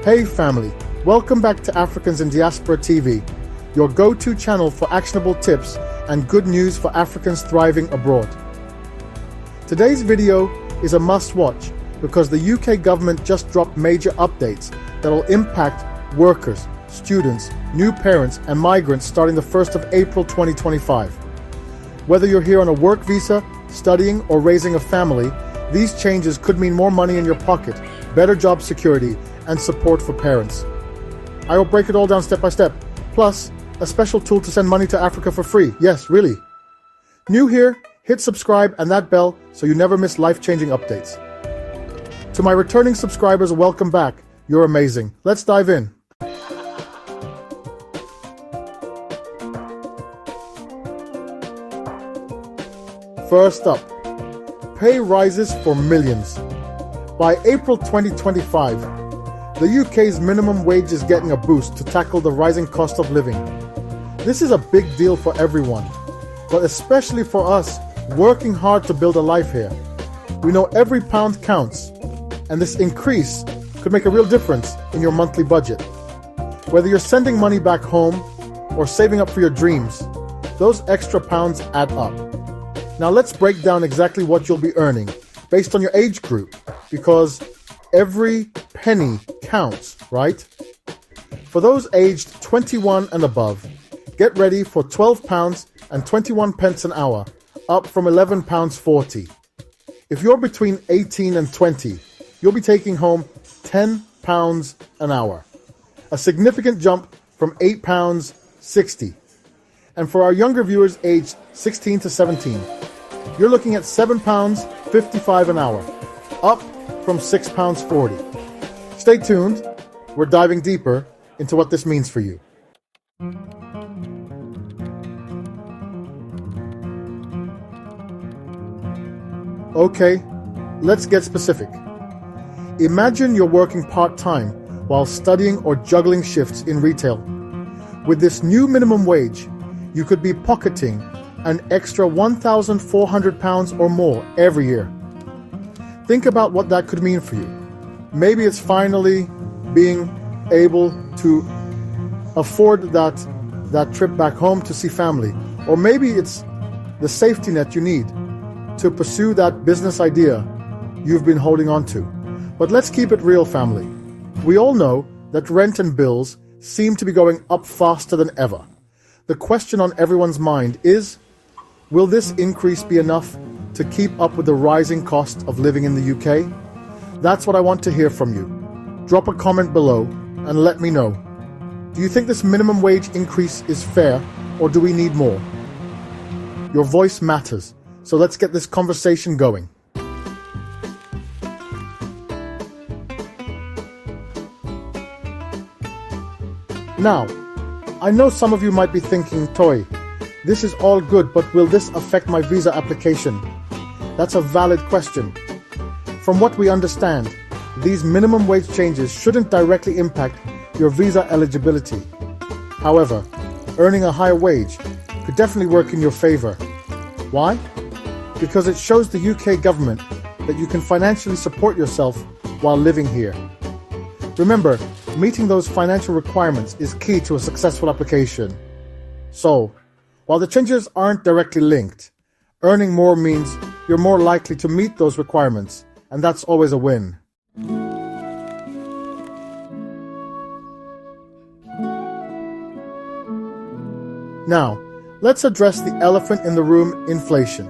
Hey family, welcome back to Africans in Diaspora TV, your go-to channel for actionable tips and good news for Africans thriving abroad. Today's video is a must-watch because the UK government just dropped major updates that will impact workers, students, new parents and migrants starting the 1st of April 2025. Whether you're here on a work visa, studying or raising a family, these changes could mean more money in your pocket, better job security, and support for parents. I will break it all down step by step, plus a special tool to send money to Africa for free. Yes, really. New here, hit subscribe and that bell so you never miss life-changing updates. To my returning subscribers, welcome back. You're amazing. Let's dive in. First up, pay rises for millions. By April 2025, the UK's minimum wage is getting a boost to tackle the rising cost of living. This is a big deal for everyone, but especially for us working hard to build a life here. We know every pound counts, and this increase could make a real difference in your monthly budget. Whether you're sending money back home or saving up for your dreams, those extra pounds add up. Now let's break down exactly what you'll be earning based on your age group, because every penny counts, right? For those aged 21 and above, get ready for £12 and 21 pence an hour, up from £11.40. If you're between 18 and 20, you'll be taking home £10 an hour, a significant jump from £8.60. And for our younger viewers aged 16 to 17, you're looking at £7.55 an hour, up from £6.40. Stay tuned, we're diving deeper into what this means for you. Okay, let's get specific. Imagine you're working part-time while studying or juggling shifts in retail. With this new minimum wage, you could be pocketing an extra £1,400 or more every year. Think about what that could mean for you. Maybe it's finally being able to afford that trip back home to see family. Or maybe it's the safety net you need to pursue that business idea you've been holding on to. But let's keep it real, family. We all know that rent and bills seem to be going up faster than ever. The question on everyone's mind is, will this increase be enough to keep up with the rising cost of living in the UK? That's what I want to hear from you. Drop a comment below and let me know. Do you think this minimum wage increase is fair, or do we need more? Your voice matters, so let's get this conversation going. Now, I know some of you might be thinking, Toy, this is all good, but will this affect my visa application? That's a valid question. From what we understand, these minimum wage changes shouldn't directly impact your visa eligibility. However, earning a higher wage could definitely work in your favor. Why? Because it shows the UK government that you can financially support yourself while living here. Remember, meeting those financial requirements is key to a successful application. So, while the changes aren't directly linked, earning more means you're more likely to meet those requirements, and that's always a win. Now, let's address the elephant in the room, inflation.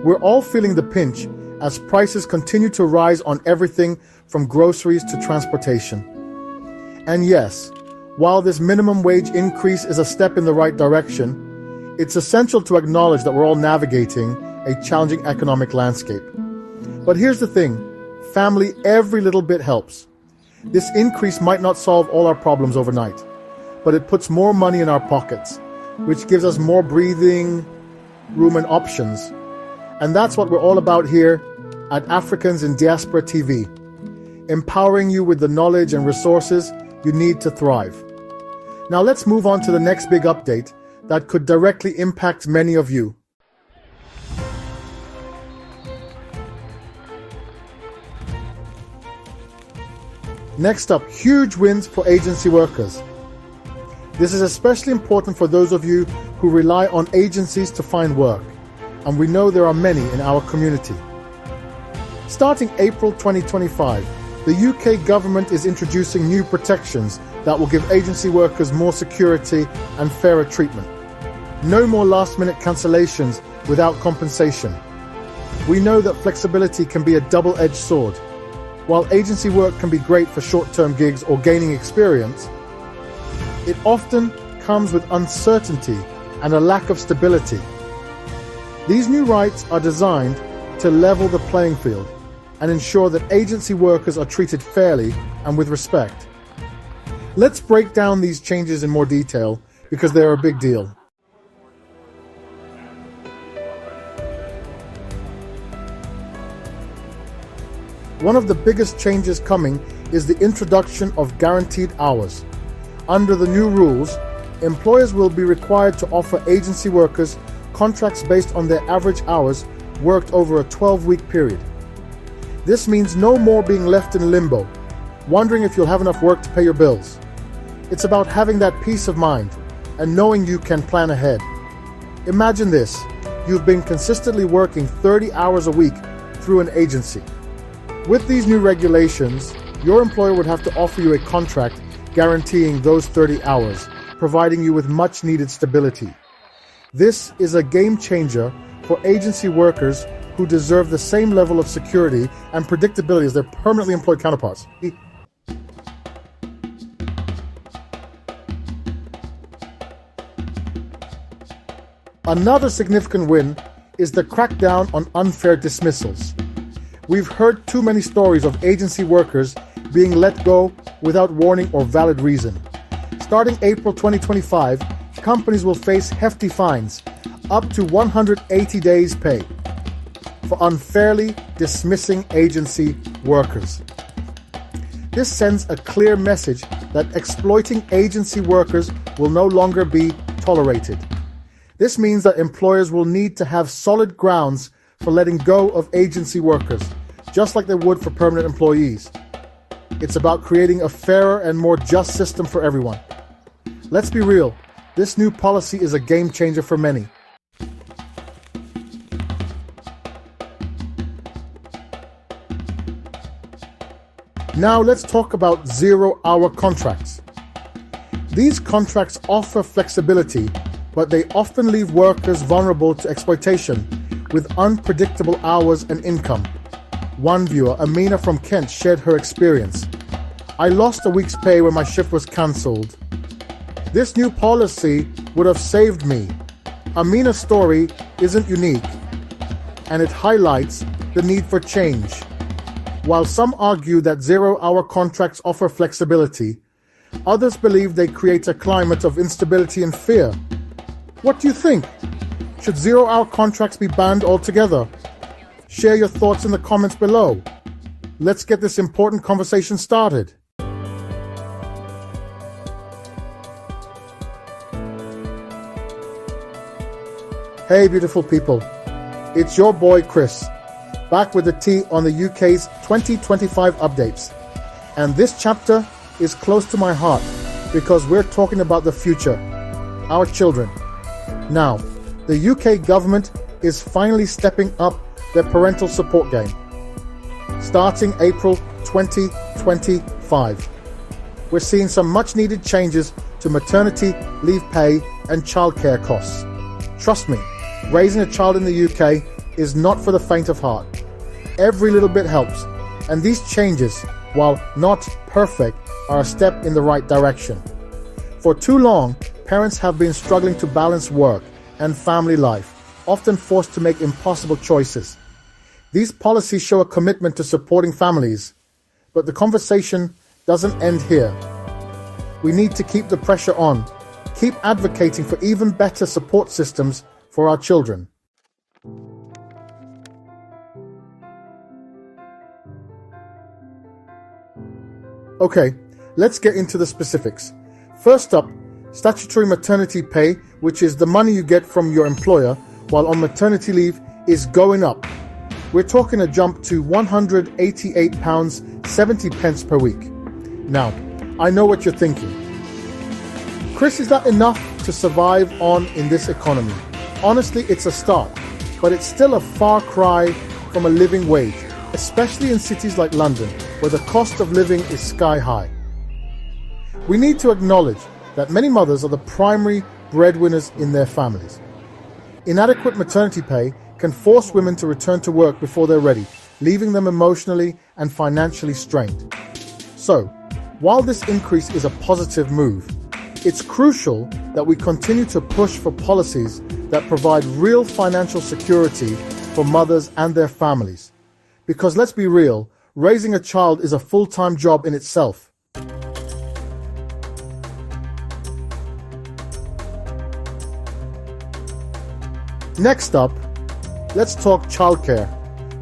We're all feeling the pinch as prices continue to rise on everything from groceries to transportation. And yes, while this minimum wage increase is a step in the right direction, it's essential to acknowledge that we're all navigating a challenging economic landscape. But here's the thing, family, every little bit helps. This increase might not solve all our problems overnight, but it puts more money in our pockets, which gives us more breathing room and options. And that's what we're all about here at Africans in Diaspora TV, empowering you with the knowledge and resources you need to thrive. Now let's move on to the next big update that could directly impact many of you. Next up, huge wins for agency workers. This is especially important for those of you who rely on agencies to find work, and we know there are many in our community. Starting April 2025, the UK government is introducing new protections that will give agency workers more security and fairer treatment. No more last-minute cancellations without compensation. We know that flexibility can be a double-edged sword. While agency work can be great for short-term gigs or gaining experience, it often comes with uncertainty and a lack of stability. These new rights are designed to level the playing field and ensure that agency workers are treated fairly and with respect. Let's break down these changes in more detail because they are a big deal. One of the biggest changes coming is the introduction of guaranteed hours. Under the new rules, employers will be required to offer agency workers contracts based on their average hours worked over a 12-week period. This means no more being left in limbo, wondering if you'll have enough work to pay your bills. It's about having that peace of mind and knowing you can plan ahead. Imagine this: you've been consistently working 30 hours a week through an agency. With these new regulations, your employer would have to offer you a contract guaranteeing those 30 hours, providing you with much needed stability. This is a game changer for agency workers who deserve the same level of security and predictability as their permanently employed counterparts. Another significant win is the crackdown on unfair dismissals. We've heard too many stories of agency workers being let go without warning or valid reason. Starting April 2025, companies will face hefty fines, up to 180 days' pay, for unfairly dismissing agency workers. This sends a clear message that exploiting agency workers will no longer be tolerated. This means that employers will need to have solid grounds for letting go of agency workers, just like they would for permanent employees. It's about creating a fairer and more just system for everyone. Let's be real, this new policy is a game changer for many. Now let's talk about zero-hour contracts. These contracts offer flexibility, but they often leave workers vulnerable to exploitation with unpredictable hours and income. One viewer, Amina from Kent, shared her experience. "I lost a week's pay when my shift was cancelled. This new policy would have saved me." Amina's story isn't unique, and it highlights the need for change. While some argue that zero-hour contracts offer flexibility, others believe they create a climate of instability and fear. What do you think? Should zero-hour contracts be banned altogether? Share your thoughts in the comments below. Let's get this important conversation started. Hey beautiful people, it's your boy Chris, back with the tea on the UK's 2025 updates. And this chapter is close to my heart because we're talking about the future, our children. Now, the UK government is finally stepping up their parental support game. Starting April 2025, we're seeing some much needed changes to maternity leave pay and childcare costs. Trust me, raising a child in the UK is not for the faint of heart. Every little bit helps, and these changes, while not perfect, are a step in the right direction. For too long, parents have been struggling to balance work and family life, often forced to make impossible choices. These policies show a commitment to supporting families, but the conversation doesn't end here. We need to keep the pressure on, keep advocating for even better support systems for our children. Okay, let's get into the specifics. First up, statutory maternity pay, which is the money you get from your employer while on maternity leave, is going up. We're talking a jump to £188.70 per week. Now, I know what you're thinking. Chris, is that enough to survive on in this economy? Honestly, it's a start, but it's still a far cry from a living wage, especially in cities like London, where the cost of living is sky high. We need to acknowledge that many mothers are the primary breadwinners in their families. Inadequate maternity pay can force women to return to work before they're ready, leaving them emotionally and financially strained. So, while this increase is a positive move, it's crucial that we continue to push for policies that provide real financial security for mothers and their families. Because let's be real, raising a child is a full-time job in itself. Next up, let's talk childcare.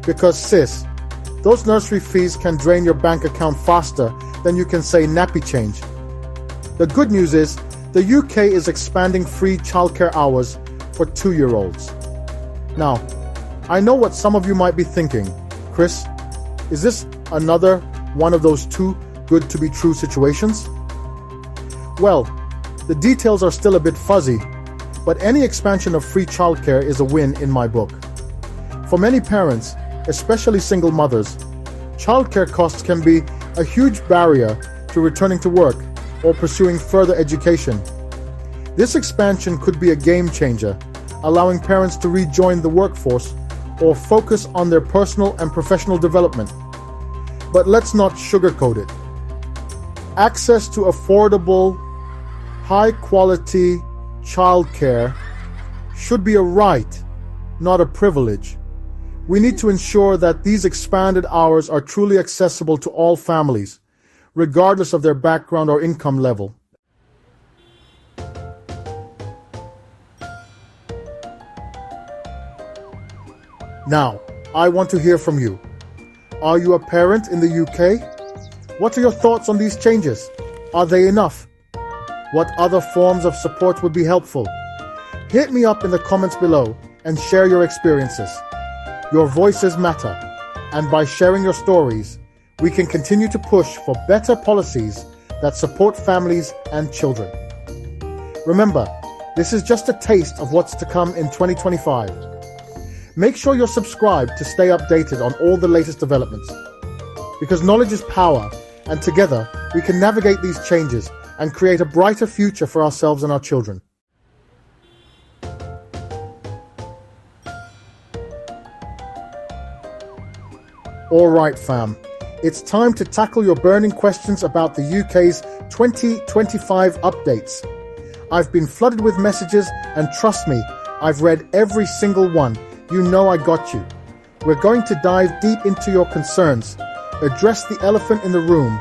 Because sis, those nursery fees can drain your bank account faster than you can say nappy change. The good news is, the UK is expanding free childcare hours for 2-year-olds. Now, I know what some of you might be thinking. Chris, is this another one of those too good to be true situations? Well, the details are still a bit fuzzy, but any expansion of free childcare is a win in my book. For many parents, especially single mothers, childcare costs can be a huge barrier to returning to work or pursuing further education. This expansion could be a game changer, allowing parents to rejoin the workforce or focus on their personal and professional development. But let's not sugarcoat it. Access to affordable, high-quality childcare should be a right, not a privilege. We need to ensure that these expanded hours are truly accessible to all families, regardless of their background or income level. Now, I want to hear from you. Are you a parent in the UK? What are your thoughts on these changes? Are they enough? What other forms of support would be helpful? Hit me up in the comments below and share your experiences. Your voices matter, and by sharing your stories, we can continue to push for better policies that support families and children. Remember, this is just a taste of what's to come in 2025. Make sure you're subscribed to stay updated on all the latest developments. Because knowledge is power, and together we can navigate these changes and create a brighter future for ourselves and our children. Alright fam, it's time to tackle your burning questions about the UK's 2025 updates. I've been flooded with messages, and trust me, I've read every single one. You know I got you. We're going to dive deep into your concerns, address the elephant in the room,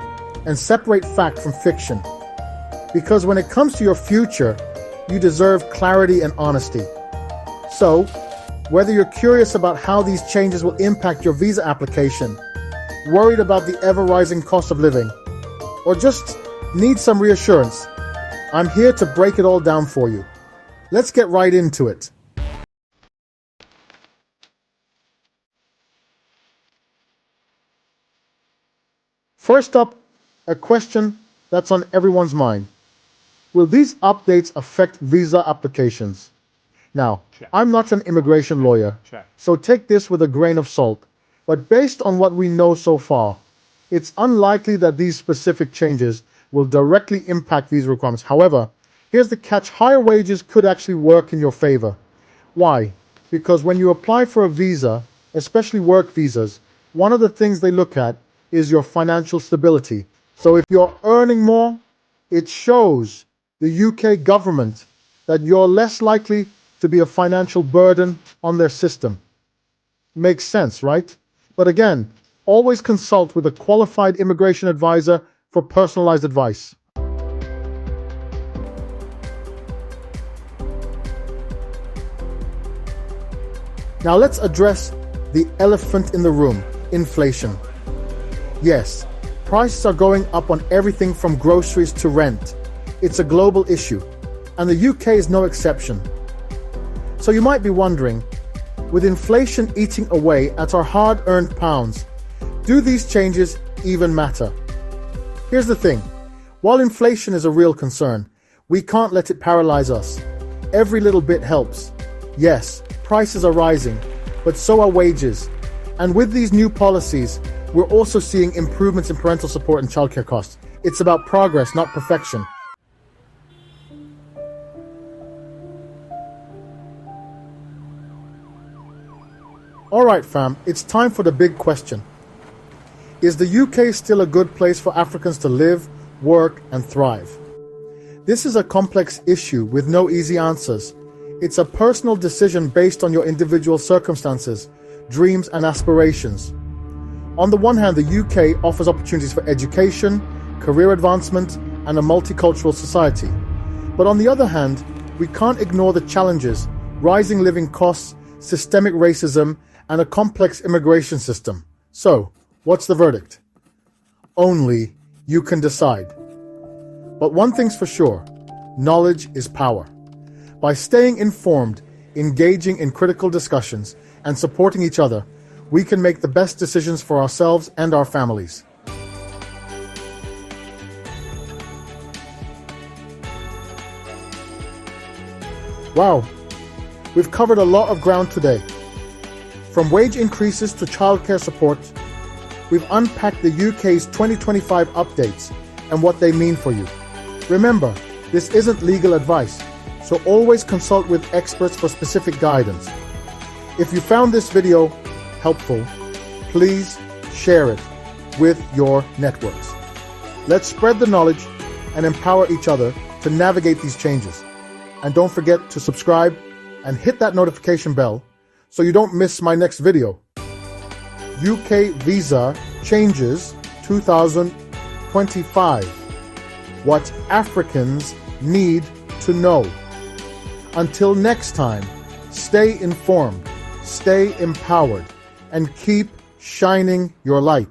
and separate fact from fiction. Because when it comes to your future, you deserve clarity and honesty. So, whether you're curious about how these changes will impact your visa application, worried about the ever-rising cost of living, or just need some reassurance, I'm here to break it all down for you. Let's get right into it. First up, a question that's on everyone's mind. Will these updates affect visa applications? Now, I'm not an immigration lawyer, so take this with a grain of salt. But based on what we know so far, it's unlikely that these specific changes will directly impact visa requirements. However, here's the catch: higher wages could actually work in your favor. Why? Because when you apply for a visa, especially work visas, one of the things they look at is your financial stability. So if you're earning more, it shows the UK government that you're less likely to be a financial burden on their system. Makes sense, right? But again, always consult with a qualified immigration advisor for personalized advice. Now let's address the elephant in the room: inflation. Yes, prices are going up on everything from groceries to rent. It's a global issue, and the UK is no exception. So you might be wondering, with inflation eating away at our hard-earned pounds, do these changes even matter? Here's the thing. While inflation is a real concern, we can't let it paralyze us. Every little bit helps. Yes, prices are rising, but so are wages. And with these new policies, we're also seeing improvements in parental support and childcare costs. It's about progress, not perfection. Alright fam, it's time for the big question. Is the UK still a good place for Africans to live, work, and thrive? This is a complex issue with no easy answers. It's a personal decision based on your individual circumstances, dreams, and aspirations. On the one hand, the UK offers opportunities for education, career advancement, and a multicultural society. But on the other hand, we can't ignore the challenges: rising living costs, systemic racism, and a complex immigration system. So, what's the verdict? Only you can decide. But one thing's for sure, knowledge is power. By staying informed, engaging in critical discussions, and supporting each other, we can make the best decisions for ourselves and our families. Wow, we've covered a lot of ground today. From wage increases to childcare support, we've unpacked the UK's 2025 updates and what they mean for you. Remember, this isn't legal advice, so always consult with experts for specific guidance. If you found this video helpful, please share it with your networks. Let's spread the knowledge and empower each other to navigate these changes. And don't forget to subscribe and hit that notification bell so you don't miss my next video. UK Visa Changes 2025. What Africans need to know. Until next time, stay informed, stay empowered, and keep shining your light.